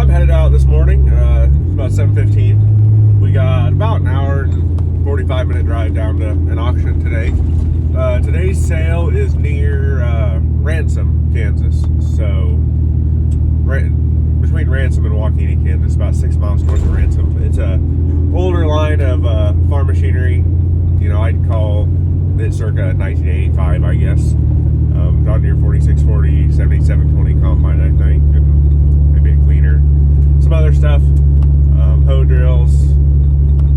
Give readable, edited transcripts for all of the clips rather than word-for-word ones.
I'm headed out this morning. It's about 7:15. We got about an hour and 45-minute drive down to an auction today. Today's sale is near Ransom, Kansas. So, between Ransom and Waukegan, Kansas, about 6 miles north of Ransom. It's a older line of farm machinery. You know, I'd call it circa 1985, I guess. John Deere 4640, 7720 combine, I think, and maybe a cleaner. Some other stuff, hoe drills,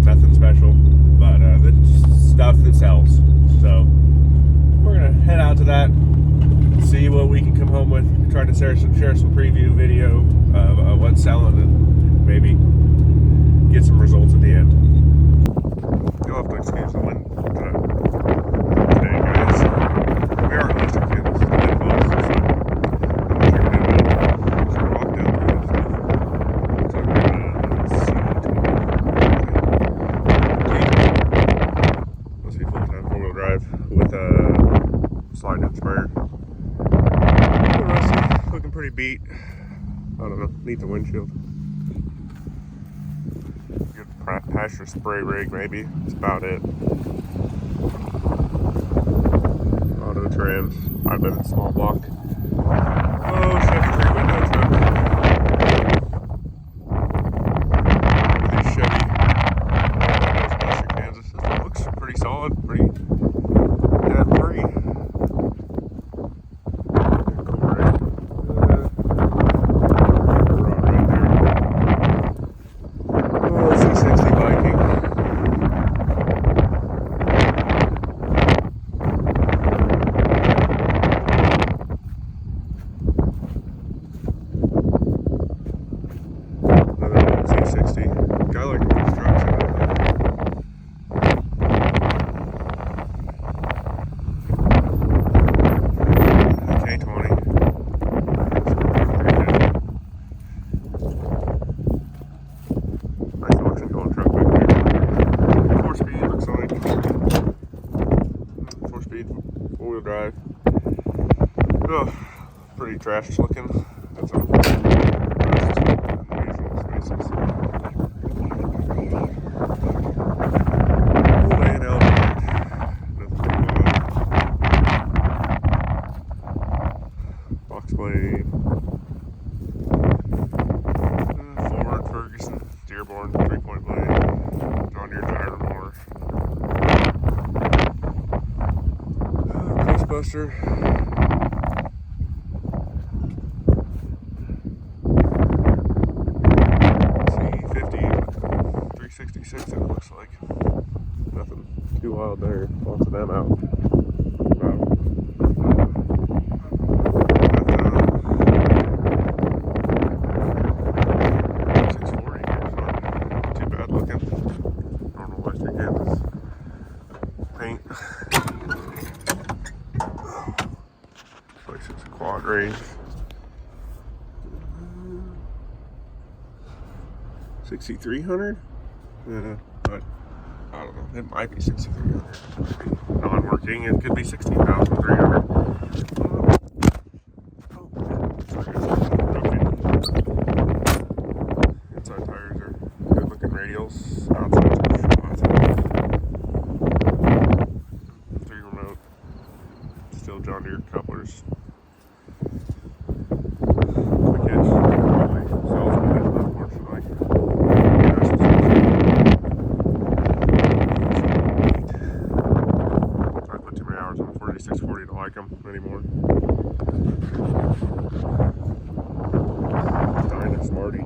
nothing special, but the stuff that sells. So we're gonna head out to that, see what we can come home with, try to share some preview video of what's selling, and maybe get some results at the end. You'll have to excuse the wind today, guys. We are in Eastern Kansas. It's been close, so I'm not sure what to do. Just gonna walk down through this stuff. Looks like we're must be full-time four-wheel drive with a slide-in sprayer. Rusty, looking pretty beat. I don't know, need the windshield. Good pasture spray rig, maybe. That's about it. Auto trans. I've been in small block. Oh, Chevy 3-window truck. These Chevy Western Kansas. This one looks pretty solid, pretty debt-free. Cool rig. Rod right there. Oh, C60 Viking. Another C60. Guy like construction. K20. Nice auction going truck back there. 4-speed looks like. 4-speed, four-wheel drive. Oh, pretty trash looking. That's all. Box blade. Ford, Ferguson, Dearborn, 3-point blade. John Deere tire remover. Ghostbuster. C50, 366 it looks like. Nothing too wild there. Lots of them out. Wow. 640 here, so not too bad looking. Normal Western Kansas. Paint. Looks like it's a quad range. 6,300? Yeah, but I don't know. It might be 6,300. Non-working. It could be 16,300. Inside tires are good looking radials. Outside tires. 3 remote. Still John Deere couplers. Quick hitch. Probably sells with it, unfortunately. I put too many hours on the 4640 to like them anymore. Dyna Smarty J.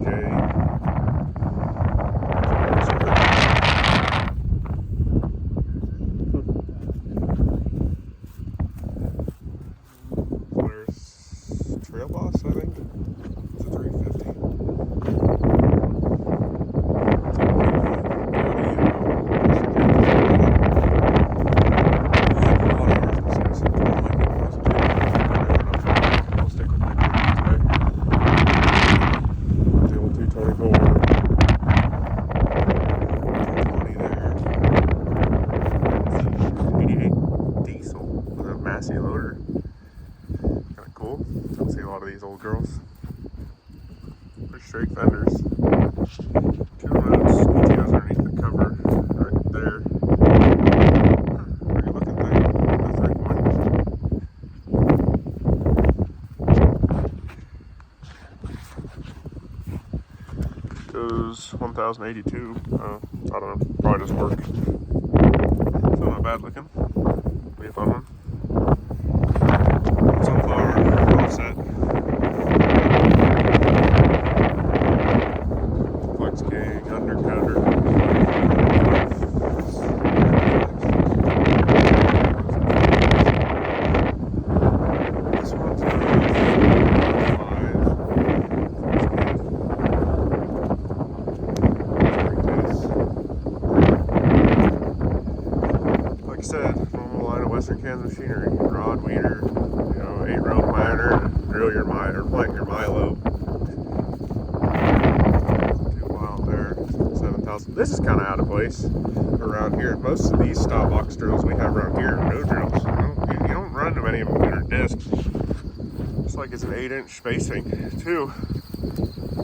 There's Trail Boss, I think. It's a 350. I'll stick with my today. The old 220. straight fenders. 2 modes, details underneath the cover right there. Pretty looking thing. No 3-point. Goes 1,082. I don't know. Probably doesn't work. Still not bad looking. Be a fun one. Sunflower offset. Flex King undercutter. This one's 5. Like I said, normal line of Western Kansas machinery. Rod weeder, 8-row planter, drill your or plant your Milo. 2 mile there, 7,000. This is kind of out of place around here. Most of these stop box drills we have around here are no drills. You don't run many of them that are discs. Looks like it's an 8-inch spacing too.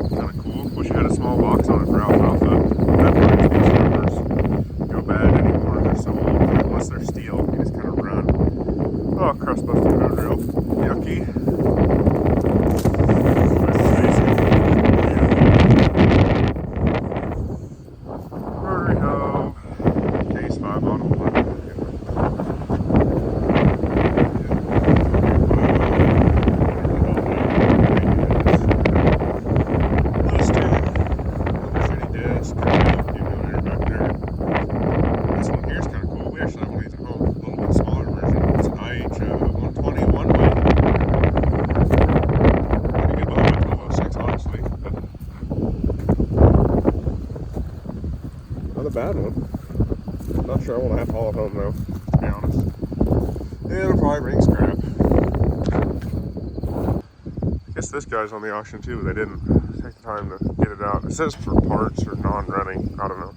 Kind of cool. Wish you had a small box on it for alfalfa. That these numbers go bad anymore. They're so old. Unless they're steel, you just kind of run. Oh, crust busted no drill. Yucky. Rotary hoe. Case 5 on them. Bad one. Not sure I want to have to haul it home though, to be honest. Yeah, it'll probably bring scrap. I guess this guy's on the auction too, but they didn't take the time to get it out. It says for parts or non-running. I don't know.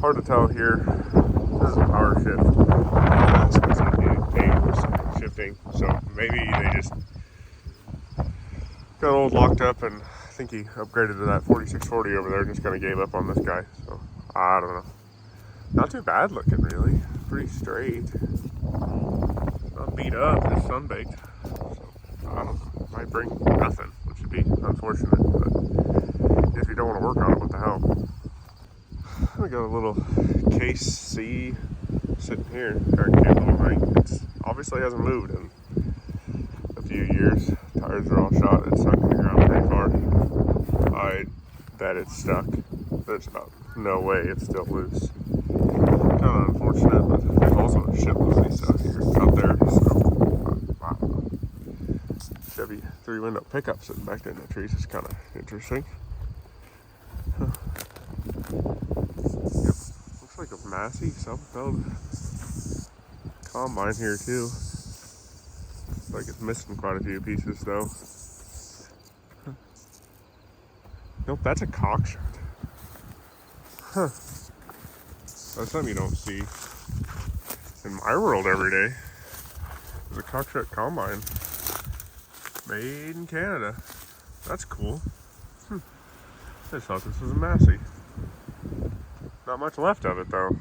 Hard to tell here. This is a power shift. That's supposed to be paid shifting, so maybe they just got old locked up, and I think he upgraded to that 4640 over there, just kind of gave up on this guy. So I don't know. Not too bad looking, really. Pretty straight. Not beat up, just sunbaked. So I don't know. Might bring nothing, which would be unfortunate. But if you don't want to work on it, what the hell? We got a little Case C sitting here. It obviously hasn't moved in a few years. Tires are all shot. It's sunk in the ground pretty far. I bet it's stuck. There's about no way it's still loose. Kind of unfortunate, but there's also a shitload of these out there. So, wow. Chevy 3-window pickup sitting back there in the trees is kind of interesting. Huh. Yep. Looks like a Massey self-propelled combine here too. Like it's missing quite a few pieces though. Nope, that's a Cockshunt. Huh. That's something you don't see in my world every day. There's a Cockshunt combine made in Canada. That's cool. I just thought this was a Massey. Not much left of it though.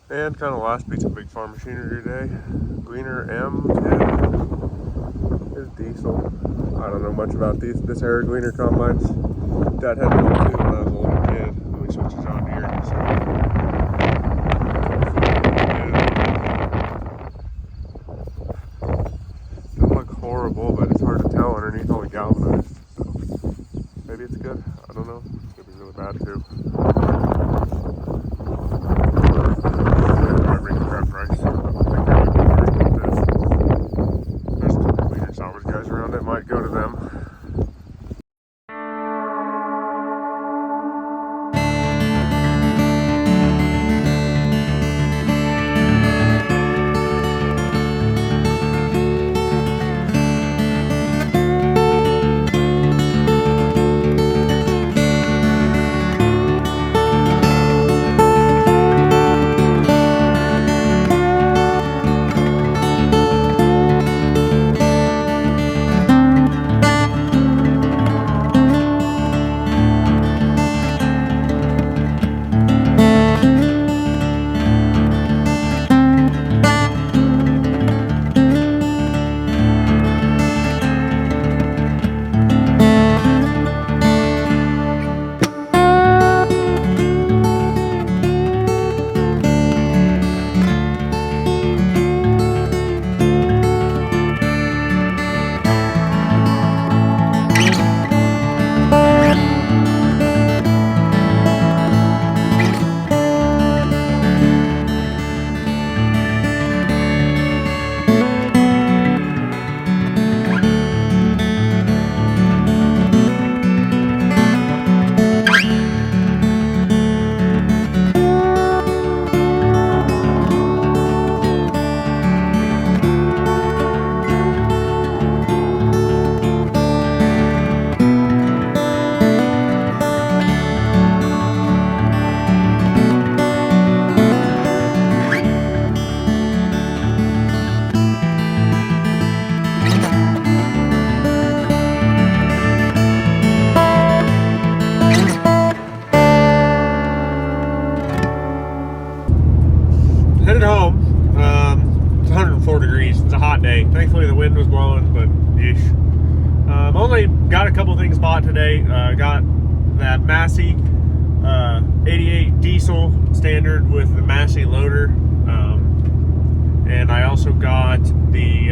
And kind of last piece of big farm machinery today. Gleaner M2 is diesel. I don't know much about this era Gleaner combines. Dad had one too when I was a little kid, and we switched to John Deere. Doesn't look horrible, but it's hard to tell underneath all the galvanized. So maybe it's good. I don't know. It's gonna be really bad too. Might go to them. got a couple things bought today. Got that Massey 88 diesel standard with the Massey loader, and I also got the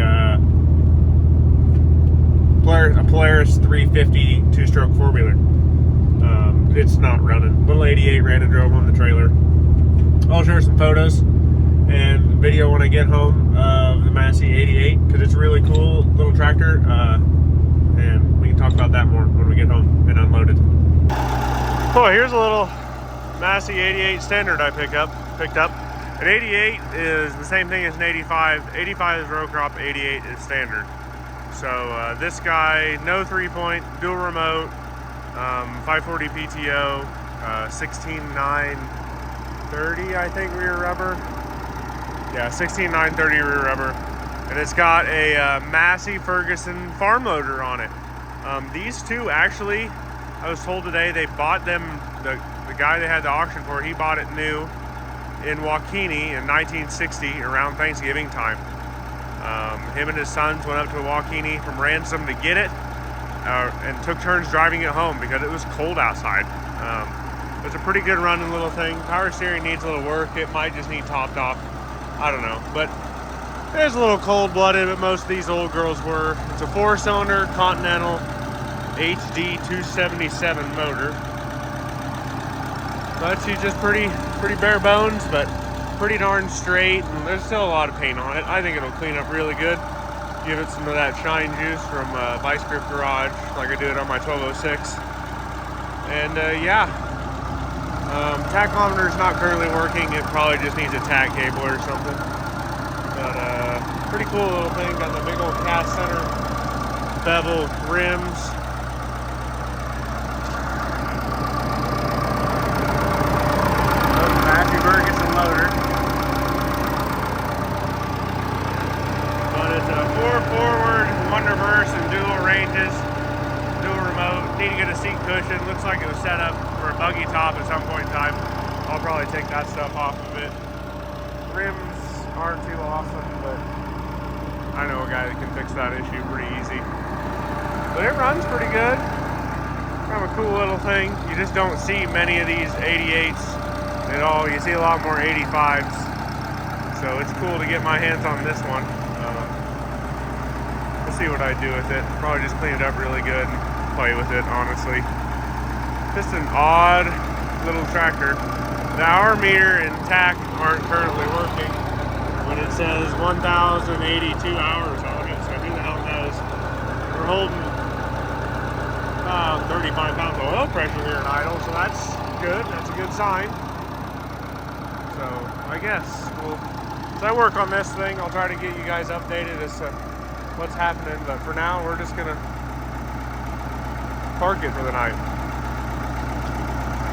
Polaris 350 two-stroke four-wheeler. It's not running. Little 88 ran and drove on the trailer. I'll share some photos and video when I get home of the Massey 88 because it's a really cool little tractor, and we can talk about that more when we get home and unload it. Oh, here's a little Massey 88 standard I picked up. An 88 is the same thing as an 85. 85 is row crop, 88 is standard. So this guy, no 3-point, dual remote, 540 PTO, 16.930 I think rear rubber. Yeah, 16.930 rear rubber. And it's got a Massey Ferguson farm loader on it. These two actually, I was told today, they bought them, the guy they had the auction for, he bought it new in Waukene in 1960 around Thanksgiving time. Him and his sons went up to Waukene from Ransom to get it, and took turns driving it home because it was cold outside. It's a pretty good running little thing. Power steering needs a little work. It might just need topped off. I don't know, but it's a little cold-blooded, but most of these old girls were. It's a 4-cylinder Continental HD 277 motor. But she's just pretty bare bones, but pretty darn straight, and there's still a lot of paint on it. I think it'll clean up really good. Give it some of that shine juice from Vice Grip Garage, like I did on my 1206. And yeah, tachometer's not currently working. It probably just needs a tack cable or something. But pretty cool little thing. Got the big old cast center bevel rims. Massey Ferguson loader. But it's a 4 forward, 1 reverse, and dual ranges, dual remote. Need to get a seat cushion. Looks like it was set up for a buggy top at some point in time. I'll probably take that stuff off of it. Rims aren't too awesome, but I know a guy that can fix that issue pretty easy. But it runs pretty good. Kind of a cool little thing. You just don't see many of these 88s at all. You see a lot more 85s. So it's cool to get my hands on this one. We'll see what I do with it. Probably just clean it up really good and play with it, honestly. Just an odd little tractor. The hour meter and tach aren't currently working, but it says 1,082 hours on it, so who the hell knows. We're holding 35 pounds of oil pressure here at idle, so that's good. That's a good sign. So I guess as I work on this thing, I'll try to get you guys updated as to what's happening, but for now we're just gonna park it for the night.